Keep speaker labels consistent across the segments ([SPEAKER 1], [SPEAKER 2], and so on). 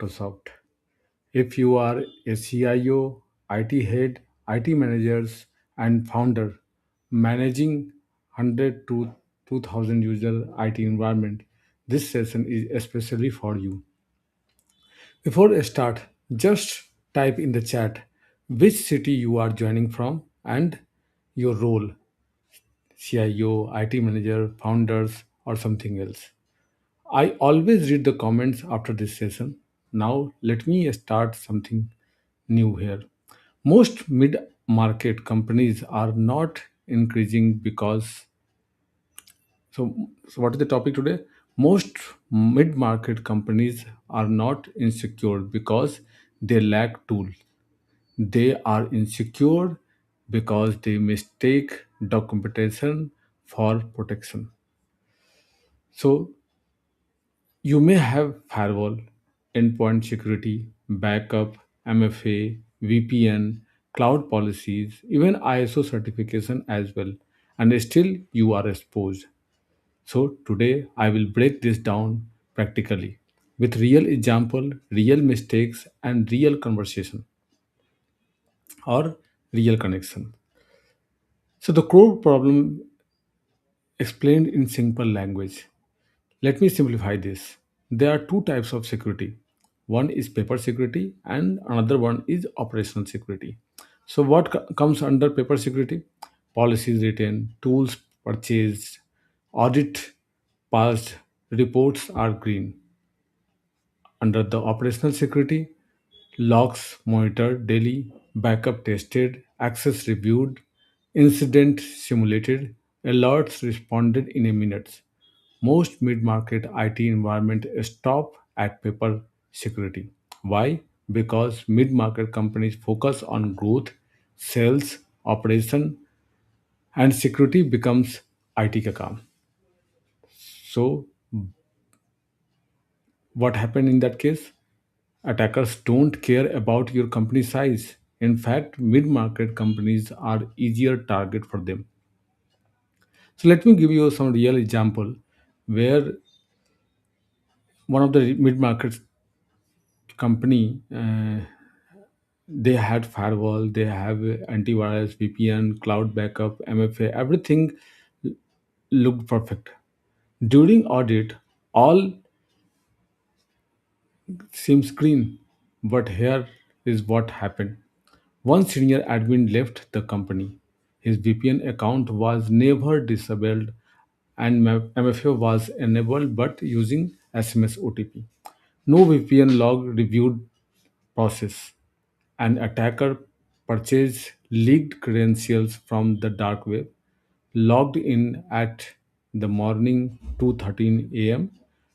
[SPEAKER 1] Microsoft. If you are a CIO, IT head, IT managers, and founder managing 100 to 2000 user IT environment, this session is especially for you. Before I start, just type in the chat which city you are joining from and your role: CIO, IT manager, founders, or something else. I always read the comments after this session. Now, let me start something new here. Most mid market companies are not increasing because so what is the topic today? Most mid market companies are not insecure because they lack tools. They are insecure because they mistake documentation for protection. So you may have firewall, endpoint security, backup, MFA, VPN, cloud policies, even ISO certification as well, and still you are exposed. So today I will break this down practically with real example, real mistakes, and real conversation or real connection. So the core problem explained in simple language. Let me simplify this. There are two types of security. One is paper security and another one is operational security. So what comes under paper security? Policies written, tools purchased, audit passed, reports are green. Under the operational security, logs monitored daily, backup tested, access reviewed, incident simulated, alerts responded in a minute. Most mid-market IT environments stop at paper security. Why? Because mid-market companies focus on growth, sales, operation, and security becomes IT ka kaam. So what happened in that case? Attackers don't care about your company size. In fact, mid-market companies are easier target for them. So let me give you some real example where one of the mid-market company they had firewall, they have antivirus, VPN, cloud backup, MFA, everything looked perfect. During audit, all seems green, but here is what happened. One senior admin left the company. His VPN account was never disabled and MFA was enabled but using SMS OTP. No VPN log reviewed process. An attacker purchased leaked credentials from the dark web, logged in at the morning 2:13 a.m.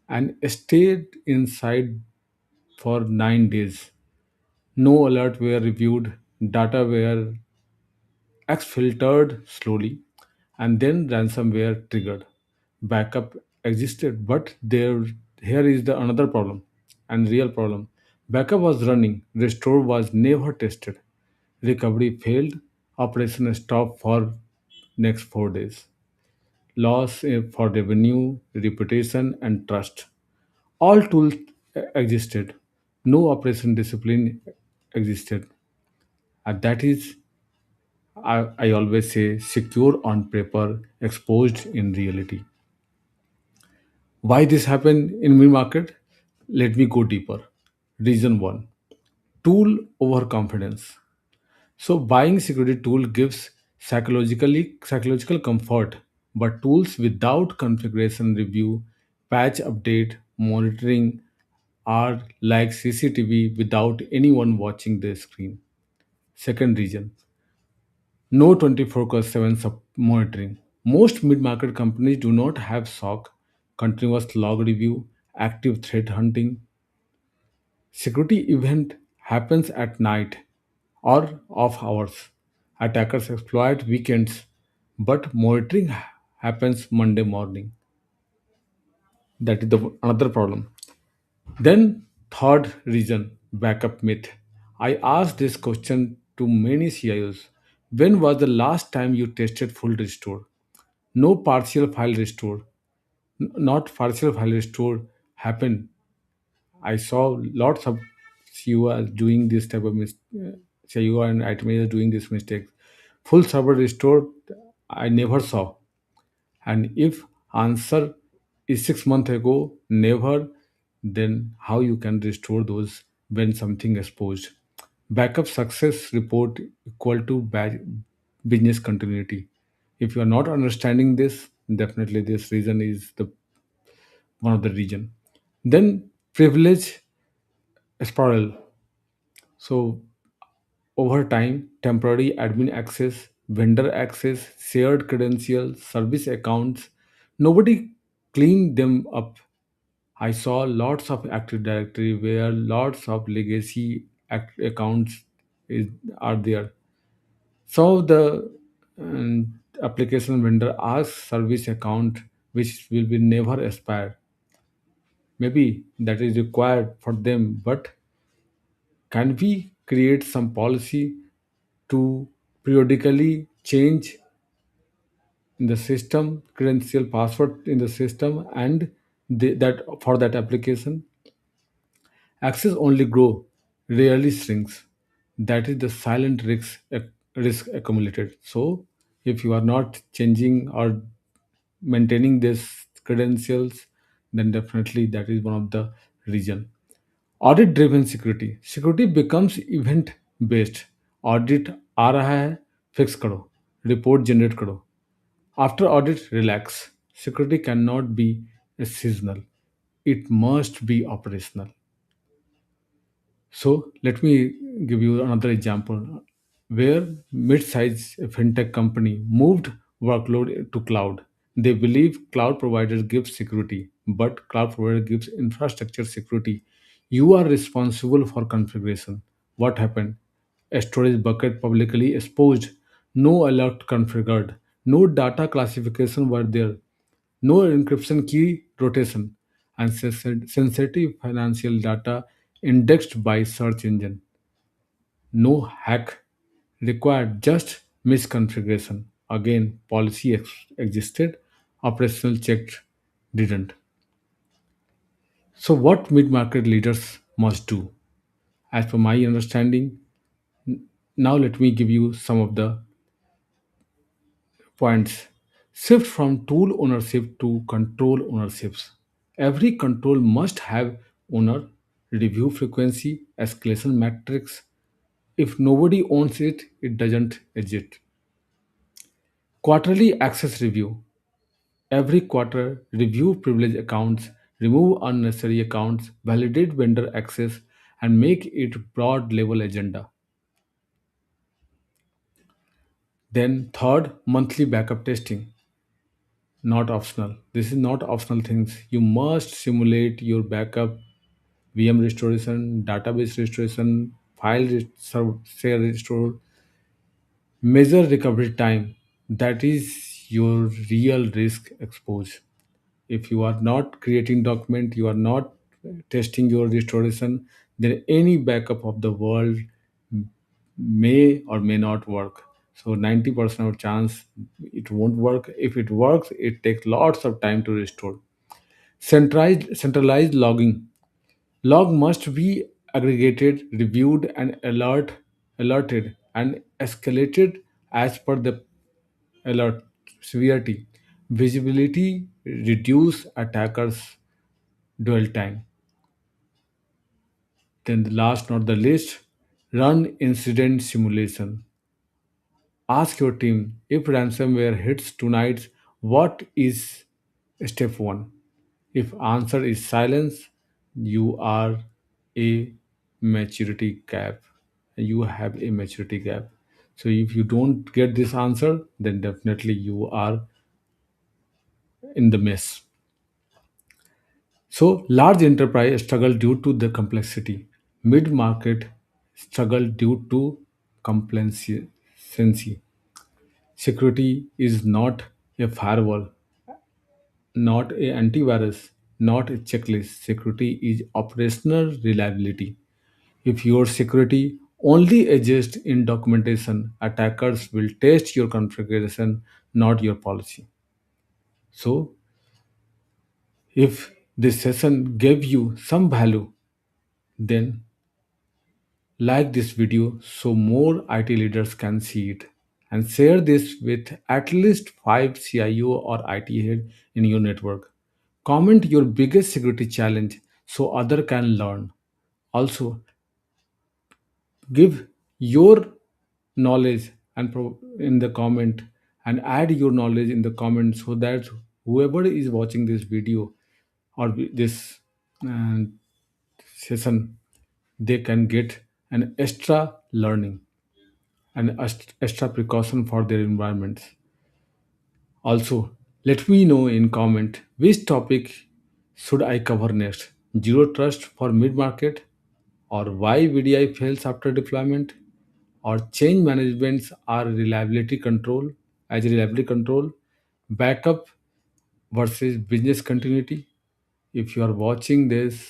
[SPEAKER 1] and stayed inside for 9 days. No alert were reviewed, data were exfiltered slowly, and then ransomware triggered. Backup existed, but here is the another problem and real problem. Backup was running, restore was never tested. Recovery failed, operation stopped for next 4 days. Loss for revenue, reputation, and trust. All tools existed. No operation discipline existed. And that is, I always say, secure on paper, exposed in reality. Why this happened in mid market? Let me go deeper. Reason one: tool overconfidence. So buying security tool gives psychological comfort, but tools without configuration review, patch update, monitoring are like CCTV without anyone watching the screen. Second reason: no 24/7 monitoring. Most mid-market companies do not have SOC, continuous log review, active threat hunting. Security event happens at night or off hours. Attackers exploit weekends, but monitoring happens Monday morning. That is the another problem. Then third reason, backup myth. I asked this question to many CIOs. When was the last time you tested full restore? No partial file restore, not partial file restore happened. I saw lots of CEOs doing this type of CEO and IT managers doing this mistake. Full server restored, I never saw. And if answer is 6 months ago, never, then how you can restore those when something exposed? Backup success report equal to business continuity. If you are not understanding this, definitely this reason is the one of the reason. Then privilege spiral. So over time, temporary admin access, vendor access, shared credentials, service accounts, nobody cleaned them up. I saw lots of Active Directory where lots of legacy accounts is, are there. Some of the application vendor asks service account which will be never expire. Maybe that is required for them, but can we create some policy to periodically change in the system credential password in the system and that for that application access only grow, rarely shrinks. That is the silent risk accumulated. So, if you are not changing or maintaining this credentials, then definitely that is one of the reason. Audit driven security. Security becomes event based. Audit आ रहा है, fix करो, report generate करो. After audit, relax. Security cannot be seasonal. It must be operational. So let me give you another example where mid-sized fintech company moved workload to cloud. They believe cloud provider gives security, but cloud provider gives infrastructure security. You are responsible for configuration. What happened? A storage bucket publicly exposed, no alert configured, no data classification were there, no encryption key rotation, and sensitive financial data indexed by search engine. No hack required, just misconfiguration. Again, policy existed, operational checked didn't. So, what mid market leaders must do? As per my understanding, now let me give you some of the points. Shift from tool ownership to control ownerships. Every control must have owner, review frequency, escalation metrics. If nobody owns it, it doesn't exist. Quarterly access review. Every quarter, review privilege accounts, remove unnecessary accounts, validate vendor access, and make it broad level agenda. Then third, monthly backup testing. Not optional. This is not optional things. You must simulate your backup, VM restoration, database restoration, share restore, measure recovery time. That is your real risk expose. If you are not creating document, you are not testing your restoration, then any backup of the world may or may not work. So 90% of chance it won't work. If it works, it takes lots of time to restore. Centralized logging. Log must be aggregated, reviewed, and alerted and escalated as per the alert severity. Visibility reduce attackers' dwell time. Then the last not the least, run incident simulation. Ask your team if ransomware hits tonight, what is step one? If answer is silence, you are a maturity gap. You have a maturity gap. So if you don't get this answer, then definitely you are in the mess. So large enterprise struggle due to the complexity. Mid market struggle due to complacency. Security is not a firewall, not a antivirus, not a checklist. Security is operational reliability. If your security only exists in documentation, attackers will test your configuration, not your policy. So, if this session gave you some value, then like this video so more IT leaders can see it, and share this with at least 5 CIO or IT head in your network. Comment your biggest security challenge so other can learn. Also, give your knowledge in the comment, and add your knowledge in the comment so that whoever is watching this video or this uh, session, they can get an extra learning and extra precaution for their environments. Also, let me know in comment which topic should I cover next. Zero trust for mid market, or why VDI fails after deployment, or change managements are reliability control, backup versus business continuity. If you are watching this